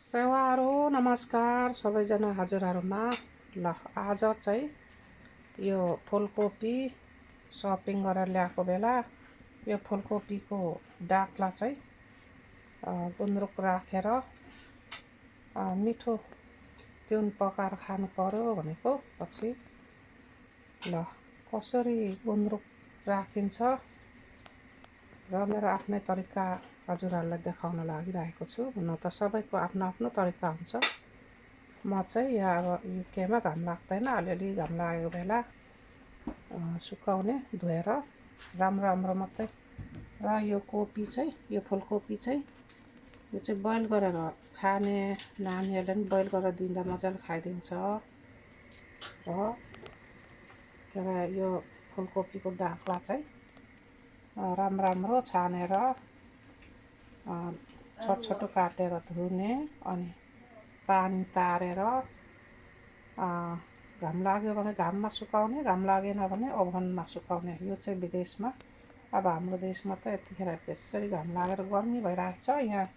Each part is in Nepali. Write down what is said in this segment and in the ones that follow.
सेवारो नमस्कार सबैजना हजुरहरुमा। ल आज चाहिँ यो फुलकोपी सपिङ गरेर ल्याएको बेला यो फुलकोपीको डाक्ला चाहिँ गुन्द्रुक राखेर मिठो तिउन पकाएर खानु पर्यो भनेको पछि ल कसरी गुन्द्रुक राखिन्छ र मेरो आफ्नै तरिका हजुरहरुलाई देखाउन लागिरहेको छु। हुन त सबैको आफ्नो आफ्नो तरिका हुन्छ। म चाहिँ यहाँ अब युकेमा घाम लाग्दैन, अलिअलि घाम लागेको बेला सुकाउने धोएर राम्रो मात्रै। र यो कोपी चाहिँ यो फुलकोपी चाहिँ यो चाहिँ बोइल गरेर खाने नानीहरूले पनि बोइल गरेर दिँदा मजाले खाइदिन्छ। र यो फुलकोपीको डाक्ला चाहिँ राम्रो छानेर छोटो काटेर धुने अनि पानी तारेर घाम लाग्यो भने घाममा सुकाउने, घाम लागेन भने ओभनमा सुकाउने। यो चाहिँ विदेशमा। अब हाम्रो देशमा त यतिखेर त्यसरी घाम लागेर गर्मी भइरहेको छ। यहाँ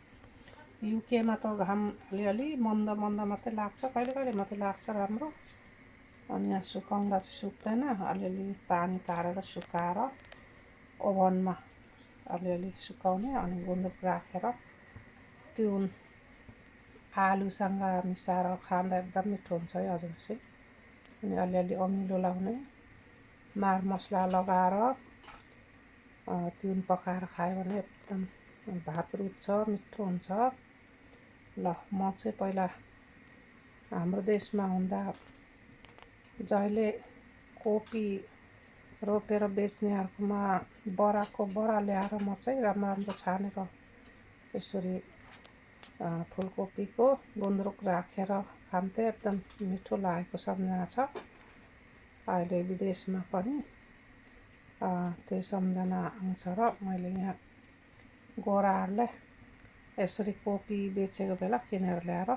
युकेमा त घाम अलिअलि मन्द मात्रै लाग्छ, कहिले मात्रै लाग्छ राम्रो। अनि यहाँ सुकाउँदा चाहिँ सुक्दैन, अलिअलि पानी तारेर सुकाएर ओभनमा अलिअलि सुकाउने अनि गुन्द्रुक राखेर तिउन आलुसँग मिसाएर खाँदा एकदम मिठो हुन्छ है हजुर चाहिँ। अनि अलिअलि अमिलो लाउने, मार मसला लगाएर तिउन पकाएर खायो भने एकदम भात रुच्छ, मिठो हुन्छ। ल म चाहिँ पहिला हाम्रो देशमा हुँदा जहिले कोपी रोपेर बेच्नेहरुकोमा बराको बरा ल्याएर म चाहिँ राम्रो छानेर यसरी फुलकोपीको गुन्द्रुक राखेर खान्थे, एकदम मिठो लागेको सम्झना छ। अहिले विदेशमा पनि त्यो सम्झना आउँछ र मैले यहाँ गोराहरूले यसरी कोपी बेचेको बेला किनेर ल्याएर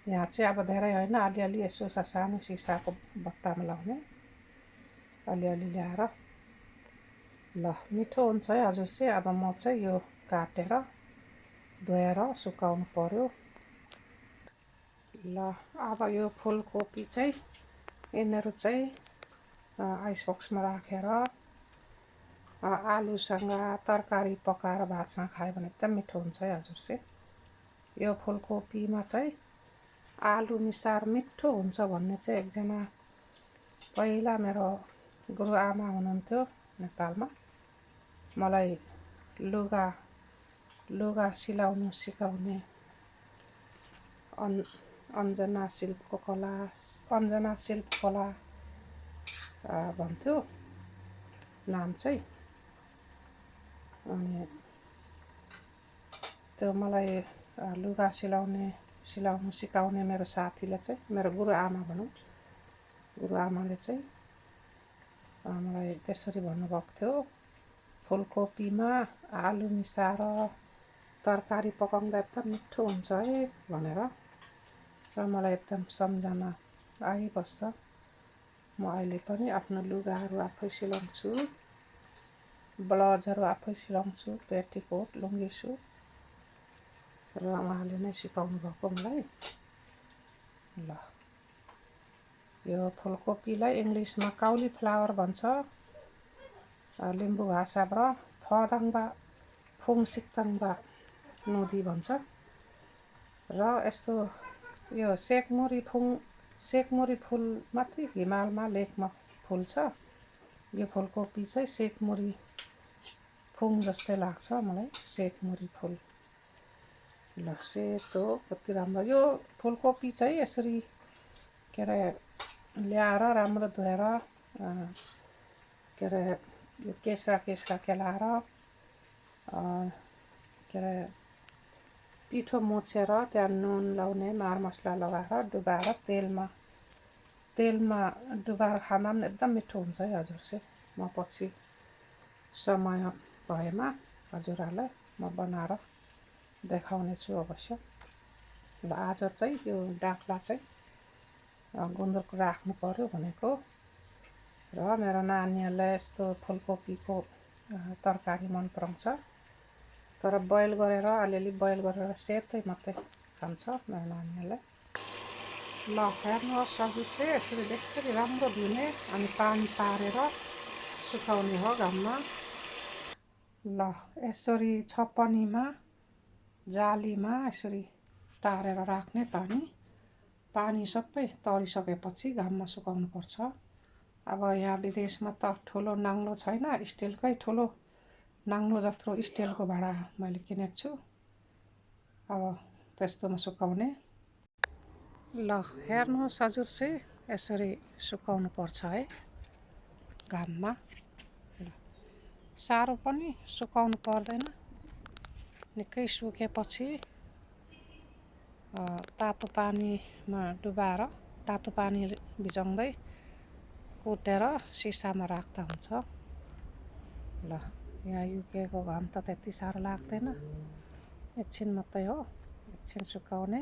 यहाँ चाहिँ अब धेरै होइन, अलिअलि यसो सानो सिसाको बट्टामा लाउने अलिअलि ल्याएर ल मिठो हुन्छ है हजुर चाहिँ। अब म चाहिँ यो काटेर धोएर सुकाउनु पर्यो। ल अब यो फुलकोपी चाहिँ यिनीहरू चाहिँ आइस बक्समा राखेर आलुसँग तरकारी पकाएर भातसँग खायो भने एकदम मिठो हुन्छ है हजुर चाहिँ। यो फुलकोपीमा चाहिँ आलु मिसाएर मिठो हुन्छ भन्ने चाहिँ एकजना पहिला मेरो गुरुआमा हुनुहुन्थ्यो नेपालमा, मलाई लुगा सिलाउनु सिकाउने अन्जना शिल्पकला भन्थ्यो नाम चाहिँ। अनि त्यो मलाई लुगा सिलाउनु सिकाउने मेरो साथीले चाहिँ, मेरो गुरुआमा भनौँ, गुरुआमाले चाहिँ मलाई त्यसरी भन्नुभएको थियो, फुलकोपीमा आलु मिसाएर तरकारी पकाउँदा एकदम मिठो हुन्छ है भनेर। र मलाई एकदम सम्झना आइबस्छ। म अहिले पनि आफ्नो लुगाहरू आफै सिलाउँछु, ब्लाउजहरू आफै सिलाउँछु, पेटीकोट, लुङ्गी सुट। र उहाँले नै सिकाउनु भएको मलाई। ल यो फुलकोपीलाई इङ्ग्लिसमा काउलीफ्लावर भन्छ, लिम्बू भाषाबाट फदाङ्बा फुङसिक्ताङ्बा नदी भन्छ। र यस्तो यो सेकमुरी फुल माथि हिमालमा लेकमा फुल्छ। यो फुलकोपी चाहिँ सेकमुरी फुङ जस्तै लाग्छ मलाई, सेकमुरी फुल। ल सेतो कति राम्रो। यो फुलकोपी चाहिँ यसरी के अरे ल्याएर राम्रो धोएर के अरे यो केस्रा केलाएर के अरे पिठो मुछेर त्यहाँ नुन लाउने, मार मसला लगाएर डुबाएर तेलमा डुबाएर खाँदा पनि एकदम मिठो हुन्छ है हजुर चाहिँ। म पछि समय भएमा हजुरहरूलाई म बनाएर देखाउने छु अवश्य। ल आज चाहिँ यो डाक्ला चाहिँ गुन्द्रुक राख्नु पर्यो भनेको। र मेरो नानीहरूलाई यस्तो फुलकोपीको तरकारी मन पराउँछ, तर बोइल गरेर अलिअलि बोइल गरेर सेतै मात्रै खान्छ मेरो नानीहरूले। ल हेर्नुहोस् हजुर चाहिँ यसरी बेसरी राम्रो धुने अनि पानी पारेर सुकाउने हो घाममा। ल यसरी छपनीमा जालीमा यसरी तारेर राख्ने पानी सबै तरिसकेपछि घाममा सुकाउनु पर्छ। अब यहाँ विदेशमा त ठुलो नाङ्लो छैन, स्टिलकै ठुलो नाङ्लो जत्रो स्टिलको भाँडा मैले किनेको छु। अब त्यस्तोमा सुकाउने। ल हेर्नुहोस् हजुर चाहिँ यसरी सुकाउनु पर्छ है घाममा। साह्रो पनि सुकाउनु पर्दैन, निकै सुकेपछि तातो पानीमा डुबाएर तातो पानी भिजाउँदै कुटेर सिसामा राख्दा हुन्छ। ल यहाँ युकेको घाम त त्यति साह्रो लाग्दैन, एकछिन मात्रै हो, एकछिन सुकाउने।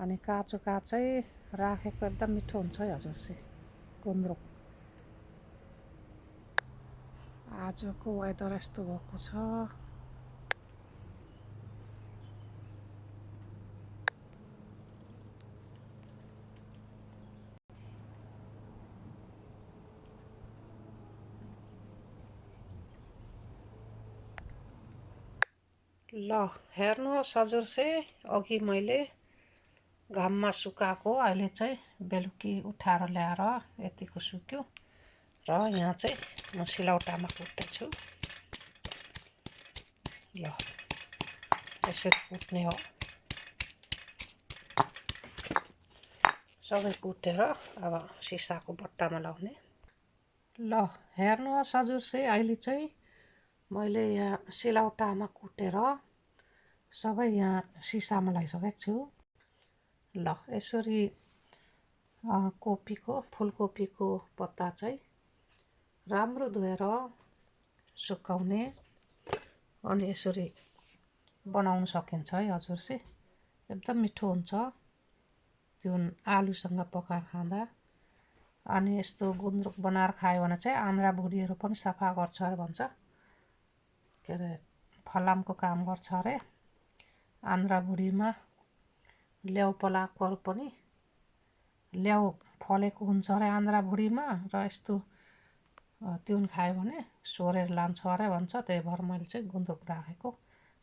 अनि काँचै राखेको एकदम मिठो हुन्छ है हजुर चाहिँ गुन्द्रुक। आजको वेदर यस्तो भएको छ। ल हेर्नुहोस् हजुर चाहिँ अघि मैले घाममा सुकाएको अहिले चाहिँ बेलुकी उठाएर ल्याएर यतिको सुक्यो र यहाँ चाहिँ म सिलौटामा कुट्दैछु। ल यसरी कुट्ने हो, सबै कुटेर अब सिसाको बट्टामा लाउने। ल हेर्नुहोस् हजुर चाहिँ अहिले चाहिँ मैले यहाँ सिलौटामा कुटेर सबै यहाँ सिसामा लगाइसकेको छु। ल यसरी फुलकोपीको पत्ता चाहिँ राम्रो धोएर सुकाउने अनि यसरी बनाउन सकिन्छ है हजुर चाहिँ एकदम मिठो हुन्छ त्यो आलुसँग पकाएर खाँदा। अनि यस्तो गुन्द्रुक बनाएर खायो भने चाहिँ आन्द्रा भुँडीहरू पनि सफा गर्छ अरे भन्छ, के अरे फलामको काम गर्छ अरे। आन्द्रा भुँडीमा ल्याउ पलाएकोहरू पनि ल्याउ फलेको हुन्छ अरे आन्द्रा भुँडीमा, र यस्तो तिउन खायो भने सोरेर लान्छ अरे भन्छ। त्यही भएर मैले चाहिँ गुन्द्रुक राखेको।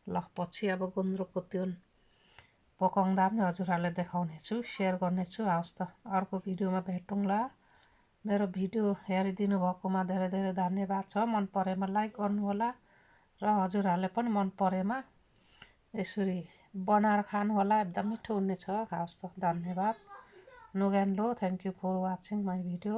ल पछि अब गुन्द्रुकको तिउन पकाउँदा पनि हजुरहरूलाई देखाउने छु, सेयर गर्नेछु। हवस् त अर्को भिडियोमा भेटौँला। मेरो भिडियो हेरिदिनु भएकोमा धेरै धेरै धन्यवाद छ। मन परेमा लाइक गर्नुहोला र हजुरहरूले पनि मन परेमा यसरी बनाएर खानु होला, एकदम मिठो हुनेछ। हवस् त धन्यवाद। नुगान लो, thank you for watching my video.